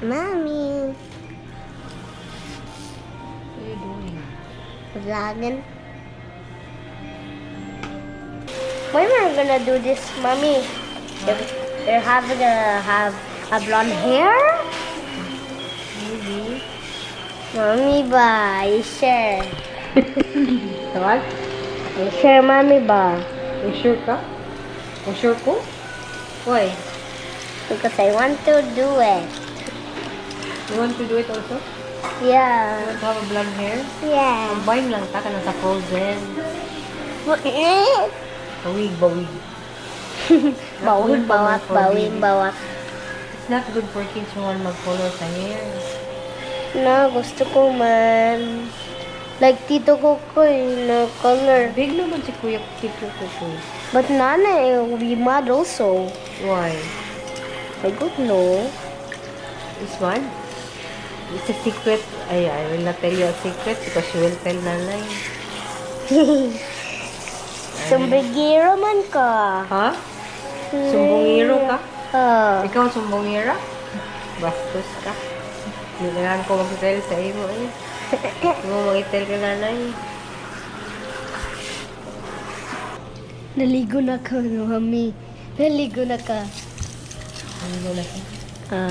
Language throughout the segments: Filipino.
Mommy. What are you doing? Vlogging. When are we gonna do this, Mommy? You're having to have a blonde hair? Maybe. Mommy ba? You sure? What? You sure, Mommy ba? You sure ka? You sure ko? Why? Because I want to do it. You want to do it also? You Yeah. want to have a blonde hair? Yeah. Buying lang ta ka na sa frozen. Bawig. Bawing bawat, bawing bawat. It's not good for kids who want mag-color sa hair. No, gusto ko man. Like Tito Kokoy na color. Big naman si Kuya Tito Kukoy. But Nana, it will be mad also. Why? I don't know. This one? It's a secret. I will not tell you a secret because you will tell Nanay. Sombrero man ka. Ha? Sumbongero ka? Ikaw sumbongera? Bastos ka. Kailangan ko mag-tell sa iyo eh. Hindi mo mag-tell ka Nanay. Naligo na ka, Mami. Naligo na ka. Ano na ka?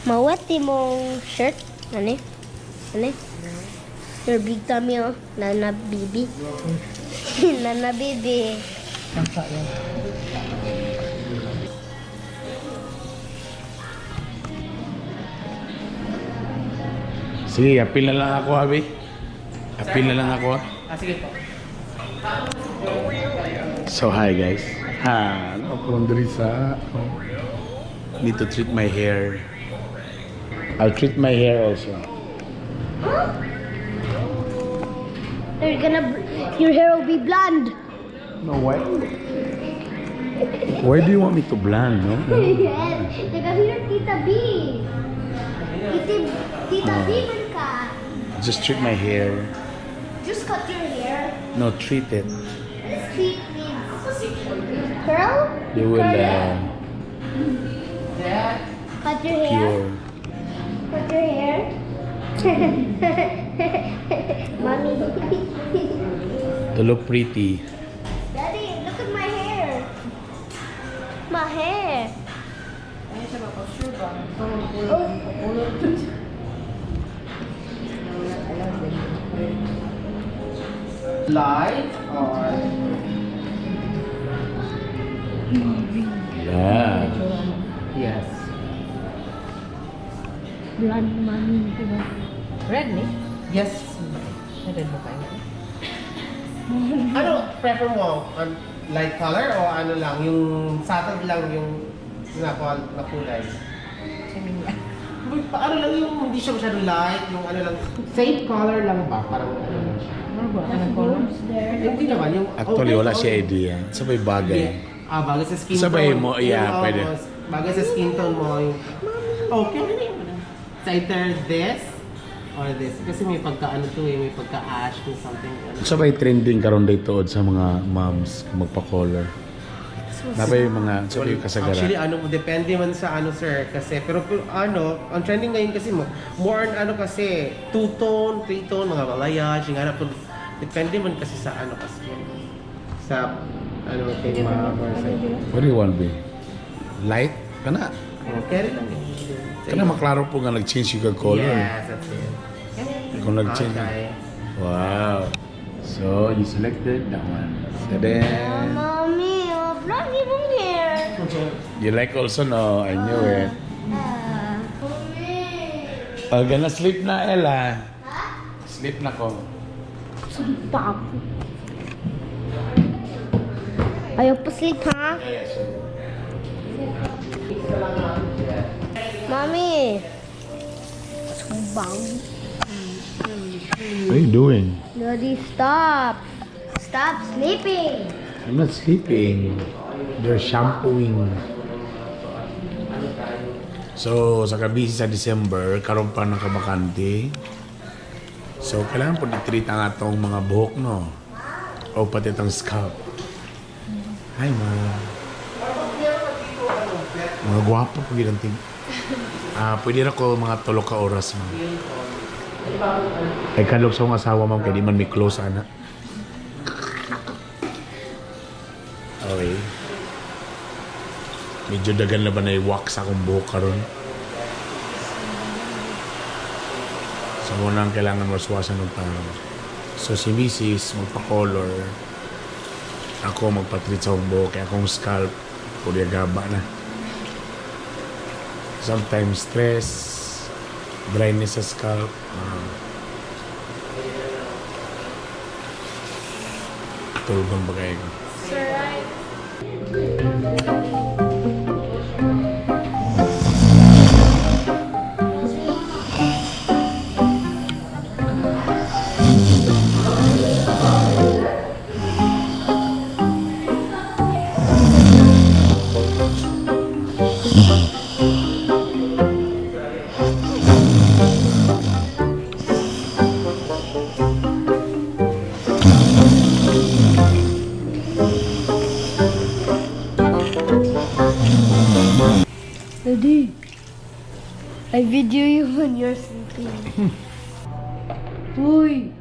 Mawati mong shirt. Ano? Ano? Your big tummy, oh. Nana Bibi. Nana Bibi. Sangka yan. Sige, apil na lang ako, Abi. Apil na lang ako. Sige po. So, hi guys. Ano ako diri sa... Need to treat my hair. I'll treat my hair also. Your hair will be blonde. No, why? Why do you want me to blonde, no? Yes. Nagahirap Tita B. Tita B man ka. Just treat my hair. Just cut your hair. No, treat it. Street needs curl? They will Cut your hair? pure. Cut your hair? Mommy. To look pretty. Daddy, look at my hair. My hair. Ayun siya ba? Sure ba? Light or Yeah. yes. Blonde mommy, diba? Red ni? Yes. Red mo kayo. Ano prefer mo? Light color o ano lang yung satag lang yung na kulay? Ano lang yung hindi siya masyado light, yung ano lang same color lang ba? Parang ano lang siya. Ano ba? Anong color? Hindi naman yung Actually, wala siya idea. Sabay bagay. bagay sa skin Sabay tone. mo, yeah, Yung, pwede. Bagay sa skin tone mo yung okay na yun. It's either this or this. Kasi may pagka-ano to eh, may pagka-ash or something. Sabay trending karon dito sa mga moms magpa-color. Nabay yung mga sabay yung kasagara. Actually, depende man sa sir. Kasi, pero ang trending ngayon kasi more on kasi, two-tone, three-tone, mga balayage, yung depende man kasi sa kasi. Sa, kay mga What do you want, be? Light? Kana? carry lang yun. Kana maklaro po nga nag-change yung color. Yes, that's it. Kung nag-change. Okay. Wow. So, you selected that one. Then, Mommy, blonde even hair. you like also, no? I knew it. Mommy. Gonna sleep na, Ella. Sleep na ko. Stop. Ayaw pa sleep, ha? Mommy. Sumbang. What are you doing? Daddy, stop. Stop sleeping. I'm not sleeping. They're shampooing. So, sa kabisi sa December, karon pa ng kabakante. So, kailangan po i-treat ang atong mga buhok, no? O pati itong scalp. Hi, ma. Mga gwapo po ginanting. Pwede na ko mga 3 ka oras, ma'am. Ay kalog sa akong asawa, ma'am, kaya di man may close, ana. Okay. Medyo dagan na ba na i-wax akong buhok karon. So, munang kailangan waswasan ng tao. So, si Misis magpa-color. Ako magpa-treat sa akong buhok. Kaya akong scalp, pwede gaba na. Sometimes stress, dryness sa scalp. Tulog ang bagay ko. Sir, right? Daddy, I video you when you're sleeping. Uy!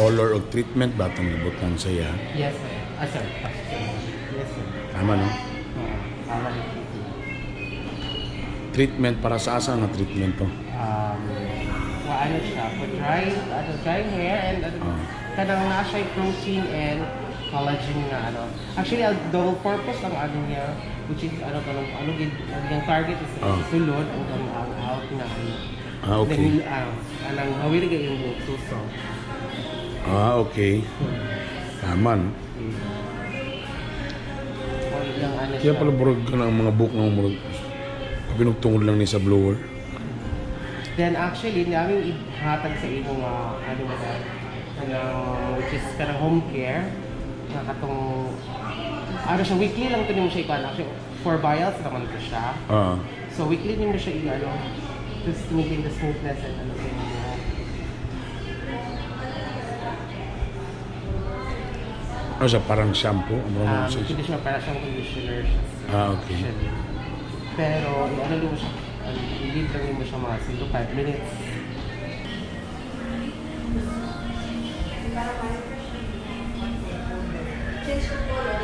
Color o treatment ba itong ibutan siya? Yes, sir. Sir. Yes, sir. Tama, no? Tama. Treatment para sa asa na treatment to? Ano siya, for dry hair and kanang na siya protein and collagen na ano. Actually, double purpose ang ano niya, which is ano yung target is sulod ang out na ano. Okay. Then, anang hawiri yung buhok suso. Okay. Tama, no? Yung ano Kaya pala burag ka ng mga book ng burag. Pinugtungod lang ni sa blower. Then actually, namin ihatag sa imo nga ano ba which is kanang home care na katong ano siya weekly lang to nimo siya ikuan actually for vials naman to siya. So weekly nimo siya i-ano just to maintain the smoothness and ano sa inyo. Ano siya, parang shampoo? Hindi siya para siyang conditioner siya. Okay. Pero ano mo siya, i-leave lang mo siya mga 5 minutes. Change the color.